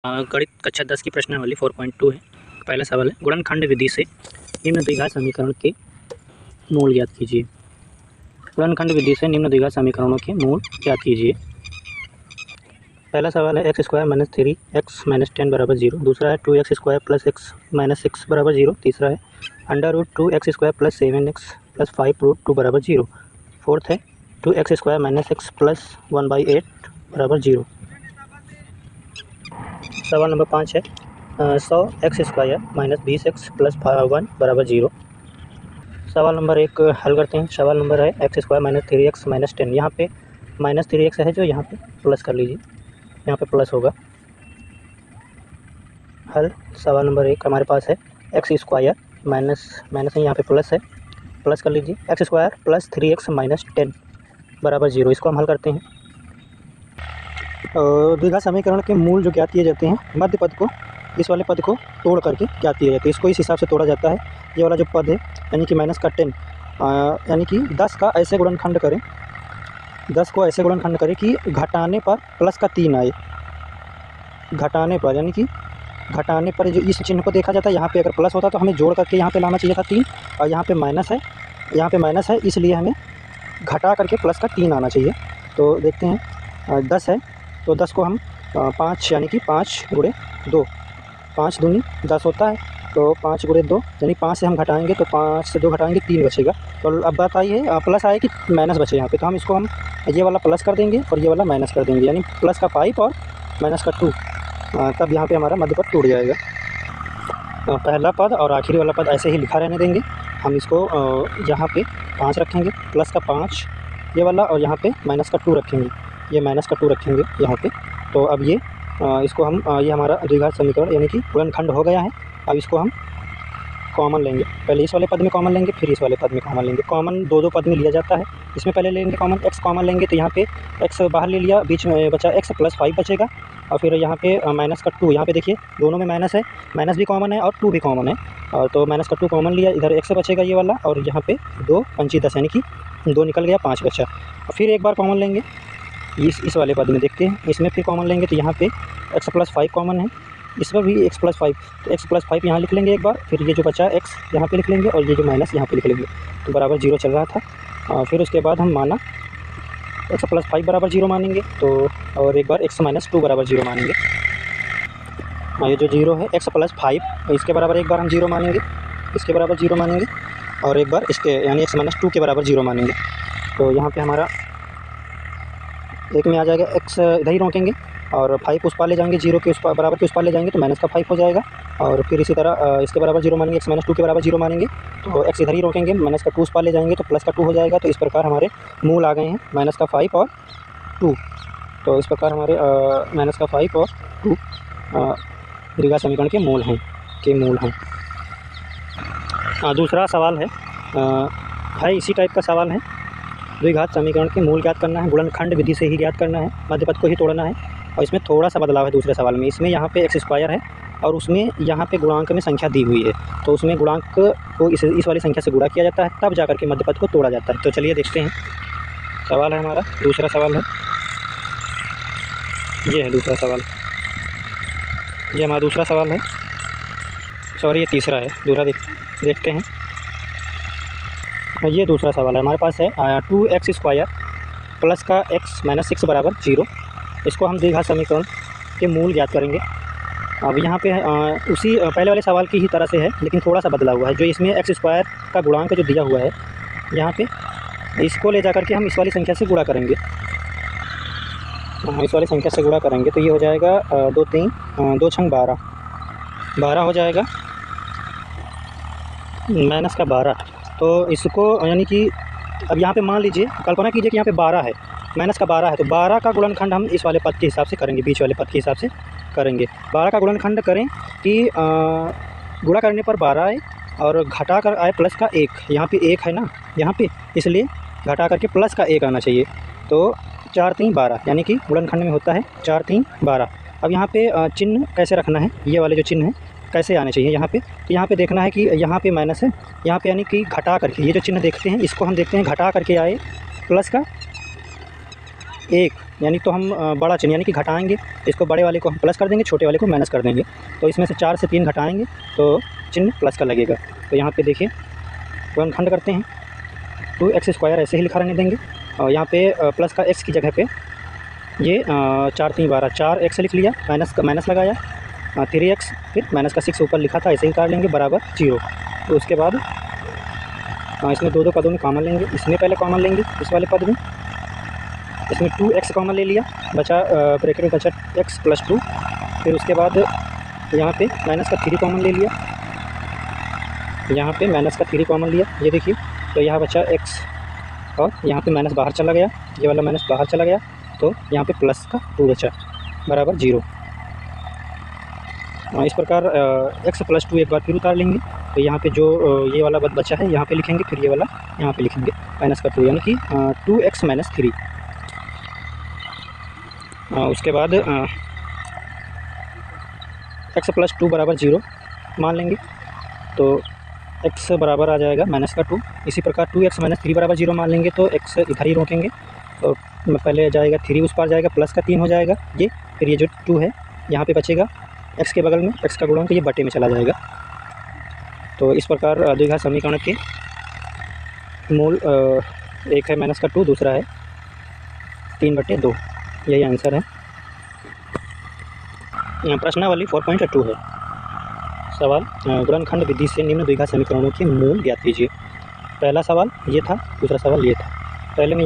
गणित कक्षा 10 की प्रश्नावली 4.2 है। पहला सवाल है, गुणनखंड विधि से निम्न द्विघात समीकरण के मूल ज्ञात कीजिए। गुणनखंड विधि से निम्न द्विघात समीकरणों के मूल ज्ञात कीजिए। पहला सवाल है x² - 3x - 10 = 0। दूसरा है 2x² + x - 6 = 0। तीसरा है √2x² + 7x + 5√2 = 0। फोर्थ है 2x² - x + 1/8 = 0। सवाल नंबर 5 है 100x² - 20x + 1 = 0। सवाल नंबर 1 हल करते हैं। सवाल नंबर है x² - 3x - 10। यहाँ पे -3x है जो यहाँ पे प्लस कर लीजिए, यहाँ पे प्लस होगा। हल सवाल नंबर 1 हमारे पास है x² माइनस है, यहाँ पे प्लस है, प्लस कर लीजिए। x² + 3x - 10 = 0। इसको हम हल करते हैं। द्विघात समीकरण के मूल जो ज्ञात किए जाते हैं, मध्य पद को इस वाले पद को तोड़ करके ज्ञात किए जाते हैं। इसको इस हिसाब से तोड़ा जाता है। ये वाला जो पद है यानी कि -10 यानी कि 10 का ऐसे गुणनखंड करें, 10 को ऐसे गुणनखंड करें कि घटाने पर प्लस का 3 आए। घटाने पर यानी कि घटाने पर जो इस चिन्ह को देखा जाता है, यहाँ पे अगर प्लस होता तो हमें जोड़ करके यहाँ पे लाना चाहिए था 3, और यहाँ पे माइनस है, यहाँ पे माइनस है, इसलिए हमें घटा करके प्लस का 3 आना चाहिए। तो देखते हैं 10 है तो 10 को हम 5 यानी कि 5 × 2, 5 दूनी 10 होता है, तो 5 × 2 यानी 5 से हम घटाएंगे तो 5 से 2 घटाएंगे 3 बचेगा। तो अब बात आई है प्लस आए कि माइनस बचे यहाँ पे, तो हम इसको हम ये वाला प्लस कर देंगे और ये वाला माइनस कर देंगे, यानी प्लस का 5 और माइनस का 2। तब यहाँ पे हमारा मध्य पद टूट जाएगा। पहला पद और आखिरी वाला पद ऐसे ही लिखा रहने देंगे। हम इसको यहाँ पे 5 रखेंगे, प्लस का 5 ये वाला, और यहाँ पे माइनस का 2 रखेंगे, ये माइनस का 2 रखेंगे यहाँ पे। तो अब ये इसको हम ये हमारा द्विघात समीकरण यानी कि गुणनखंड हो गया है। अब इसको हम कॉमन लेंगे, पहले इस वाले पद में कॉमन लेंगे, फिर इस वाले पद में कॉमन लेंगे। कॉमन दो पद में लिया जाता है। इसमें पहले लेंगे कॉमन, x कॉमन लेंगे तो यहाँ पे x बाहर ले लिया, बीच में बचा x + 5 बचेगा, और फिर यहाँ पे माइनस का 2, यहाँ पे देखिए दोनों में माइनस है, माइनस भी कॉमन है और 2 भी कॉमन है, और तो माइनस का 2 कॉमन लिया, इधर x बचेगा ये वाला, और यहाँ पे 2 × 5 = 10 यानी कि 2 निकल गया, 5 बचा। फिर एक बार कॉमन लेंगे इस वाले पद में, देखते हैं इसमें फिर कॉमन लेंगे तो यहाँ पे x + 5 कॉमन है, इसमें भी x + 5, तो x + 5 यहाँ लिख लेंगे एक बार, फिर ये जो बचा x यहाँ पे लिख लेंगे, और ये जो माइनस यहाँ पे लिख लेंगे, तो बराबर 0 चल रहा था। फिर उसके बाद हम माना x + 5 बराबर 0 मानेंगे, तो और एक बार x - 2 बराबर 0 मानेंगे। ये जो 0 है x + 5 इसके बराबर एक बार हम 0 मानेंगे, इसके बराबर 0 मानेंगे, और एक बार इसके यानी x - 2 के बराबर 0 मानेंगे। तो यहाँ पे हमारा एक में आ जाएगा x, इधर ही रोकेंगे, और 5 उस पार ले जाएंगे, 0 के उस पार बराबर के उस पार ले जाएंगे तो माइनस का 5 हो जाएगा, और फिर इसी तरह इसके बराबर 0 मानेंगे, x - 2 के बराबर 0 मानेंगे, तो x इधर ही रोकेंगे, माइनस का 2 उस पार ले जाएंगे तो प्लस का 2 हो जाएगा। तो इस प्रकार हमारे मूल आ गए हैं माइनस का 5 और 2। तो इस प्रकार हमारे माइनस का 5 और 2 द्विघात समीकरण के मूल हैं। दूसरा सवाल है इसी टाइप का सवाल है। द्विघात समीकरण के मूल ज्ञात करना है, गुणनखंड विधि से ही ज्ञात करना है, मध्य पद को ही तोड़ना है, और इसमें थोड़ा सा बदलाव है दूसरे सवाल में। इसमें यहाँ पे x² है और उसमें यहाँ पे गुणांक में संख्या दी हुई है, तो उसमें गुणांक को इस वाली संख्या से गुणा किया जाता है, तब जाकर के मध्य पद को तोड़ा जाता है। तो चलिए देखते हैं। सवाल है हमारा, दूसरा सवाल है, ये है दूसरा सवाल, ये हमारा दूसरा सवाल है, सॉरी ये तीसरा है, दूसरा देखते हैं। ये दूसरा सवाल है हमारे पास है 2x² प्लस का x - 6 बराबर 0। इसको हम द्विघात समीकरण के मूल ज्ञात करेंगे। अब यहाँ पे उसी पहले वाले सवाल की ही तरह से है, लेकिन थोड़ा सा बदला हुआ है। जो इसमें x² का गुणांक जो दिया हुआ है यहाँ पे, इसको ले जा करके हम इस वाली संख्या से गुणा करेंगे, इस वाली संख्या से गुणा करेंगे तो ये हो जाएगा 2 3 2 छंग 12 हो जाएगा, माइनस का 12। तो इसको यानी कि अब यहाँ पे मान लीजिए, कल्पना कीजिए कि यहाँ पे 12 है, माइनस का 12 है, तो 12 का गुणनखंड हम इस वाले पद के हिसाब से करेंगे, बीच वाले पद के हिसाब से करेंगे। 12 का गुणनखंड करें कि गुणा करने पर 12 आए और घटा कर आए प्लस का 1। यहाँ पे 1 है ना यहाँ पे, इसलिए घटा करके प्लस का 1 आना चाहिए। तो 4 3 12 यानी कि गुणनखंड में होता है 4 3 12। अब यहाँ पे चिन्ह कैसे रखना है, ये वाले जो चिन्ह हैं कैसे आने चाहिए यहाँ पे, तो यहाँ पे देखना है कि यहाँ पे माइनस है, यहाँ पे यानी कि घटा करके ये जो चिन्ह देखते हैं इसको हम देखते हैं घटा करके आए प्लस का 1, यानी तो हम बड़ा चिन्ह यानी कि घटाएंगे, इसको बड़े वाले को हम प्लस कर देंगे, छोटे वाले को माइनस कर देंगे। तो इसमें से 4 से 3 घटाएंगे तो चिन्ह प्लस का लगेगा। तो यहाँ पे देखिए गुणनखंड करते हैं, 2x² ऐसे ही लिखा रहने देंगे और यहाँ पे प्लस का x की जगह पे ये 4 3 12 4x लिख लिया, माइनस लगाया 3x, फिर माइनस का 6 ऊपर लिखा था ऐसे ही काट लेंगे बराबर 0। तो उसके बाद इसमें दो पदों में कॉमन लेंगे, इसमें पहले कॉमन लेंगे इस वाले पद में, इसमें 2x कॉमन ले लिया, बचा ब्रैकेट में बचा x + 2। फिर उसके बाद यहाँ पे माइनस का 3 कॉमन ले लिया, यहाँ पे माइनस का 3 कॉमन लिया, ये देखिए। तो यहाँ बचा x और यहाँ पे माइनस बाहर चला गया, ये वाला माइनस बाहर चला गया, तो यहाँ पे प्लस का 2 बचा बराबर 0। इस प्रकार x + 2 एक बार फिर उतार लेंगे। तो यहाँ पे जो ये वाला बचा है यहाँ पे लिखेंगे, फिर ये वाला यहाँ पे लिखेंगे माइनस का 2 यानी कि 2x - 3। उसके बाद x + 2 बराबर 0 मान लेंगे, तो x बराबर आ जाएगा -2। इसी प्रकार 2x - 3 बराबर 0 मान लेंगे, तो x इधर ही रोकेंगे, तो पहले जाएगा 3 उस पार जाएगा, प्लस का 3 हो जाएगा ये, फिर ये जो 2 है यहाँ पे बचेगा x के बगल में, x का गुणन तो ये बटे में चला जाएगा। तो इस प्रकार द्विघात समीकरण के मूल एक है -2, दूसरा है 3/2, यही आंसर है। प्रश्नावली 4.2 है सवाल, गुणनखंड विधि से निम्न द्विघात समीकरणों के मूल ज्ञात कीजिए। पहला सवाल ये था, दूसरा सवाल ये था। पहले में